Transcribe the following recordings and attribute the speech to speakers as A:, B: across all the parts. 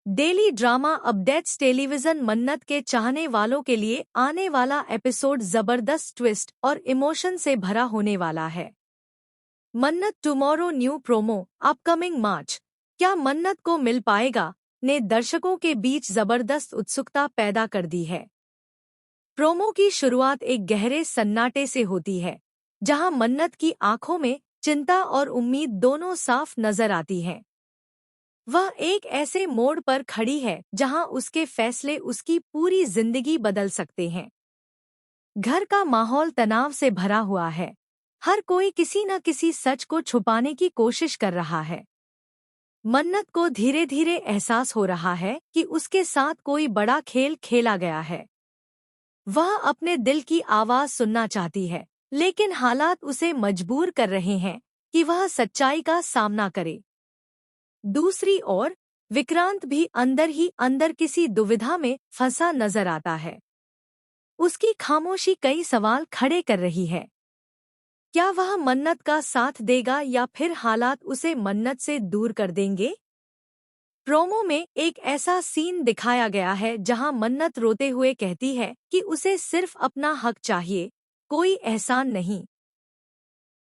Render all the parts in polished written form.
A: Daily drama updates television मन्नत के चाहने वालों के लिए आने वाला एपिसोड जबरदस्त ट्विस्ट और इमोशन से भरा होने वाला है। मन्नत टुमारो न्यू प्रोमो अपकमिंग मार्च। क्या मन्नत को मिल पाएगा ने दर्शकों के बीच जबरदस्त उत्सुकता पैदा कर दी है। प्रोमो की शुरुआत एक गहरे सन्नाटे से होती है, जहां मन्नत की आंखों में चिंता और उम्मीद दोनों साफ नजर आती हैं। वह एक ऐसे मोड़ पर खड़ी है जहां उसके फैसले उसकी पूरी जिंदगी बदल सकते हैं। घर का माहौल तनाव से भरा हुआ है। हर कोई किसी न किसी सच को छुपाने की कोशिश कर रहा है। मन्नत को धीरे धीरे एहसास हो रहा है कि उसके साथ कोई बड़ा खेल खेला गया है। वह अपने दिल की आवाज सुनना चाहती है, लेकिन हालात उसे मजबूर कर रहे हैं कि वह सच्चाई का सामना करे। दूसरी ओर विक्रांत भी अंदर ही अंदर किसी दुविधा में फंसा नजर आता है। उसकी खामोशी कई सवाल खड़े कर रही है। क्या वह मन्नत का साथ देगा या फिर हालात उसे मन्नत से दूर कर देंगे। प्रोमो में एक ऐसा सीन दिखाया गया है जहां मन्नत रोते हुए कहती है कि उसे सिर्फ अपना हक चाहिए, कोई एहसान नहीं।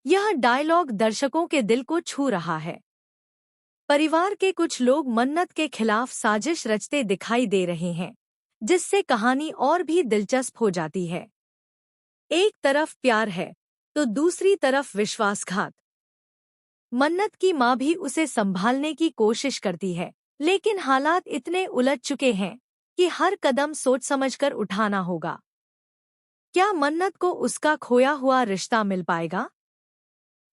A: यह डायलॉग दर्शकों के दिल को छू रहा है। परिवार के कुछ लोग मन्नत के खिलाफ साजिश रचते दिखाई दे रहे हैं, जिससे कहानी और भी दिलचस्प हो जाती है। एक तरफ प्यार है तो दूसरी तरफ विश्वासघात। मन्नत की माँ भी उसे संभालने की कोशिश करती है, लेकिन हालात इतने उलझ चुके हैं कि हर कदम सोच समझकर उठाना होगा। क्या मन्नत को उसका खोया हुआ रिश्ता मिल पाएगा?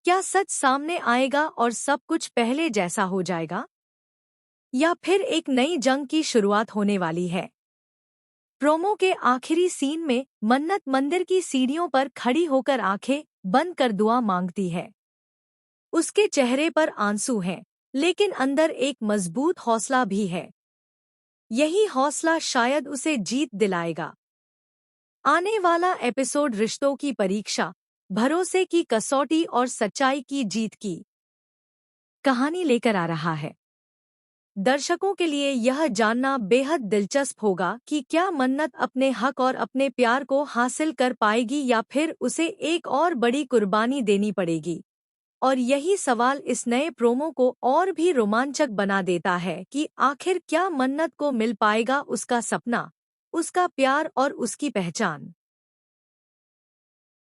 A: क्या सच सामने आएगा और सब कुछ पहले जैसा हो जाएगा? या फिर एक नई जंग की शुरुआत होने वाली है? प्रोमो के आखिरी सीन में मन्नत मंदिर की सीढ़ियों पर खड़ी होकर आंखें बंद कर दुआ मांगती है। उसके चेहरे पर आंसू हैं, लेकिन अंदर एक मजबूत हौसला भी है। यही हौसला शायद उसे जीत दिलाएगा। आने वाला एपिसोड रिश्तों की परीक्षा, भरोसे की कसौटी और सच्चाई की जीत की कहानी लेकर आ रहा है। दर्शकों के लिए यह जानना बेहद दिलचस्प होगा कि क्या मन्नत अपने हक और अपने प्यार को हासिल कर पाएगी या फिर उसे एक और बड़ी कुर्बानी देनी पड़ेगी। और यही सवाल इस नए प्रोमो को और भी रोमांचक बना देता है कि आखिर क्या मन्नत को मिल पाएगा उसका सपना, उसका प्यार और उसकी पहचान।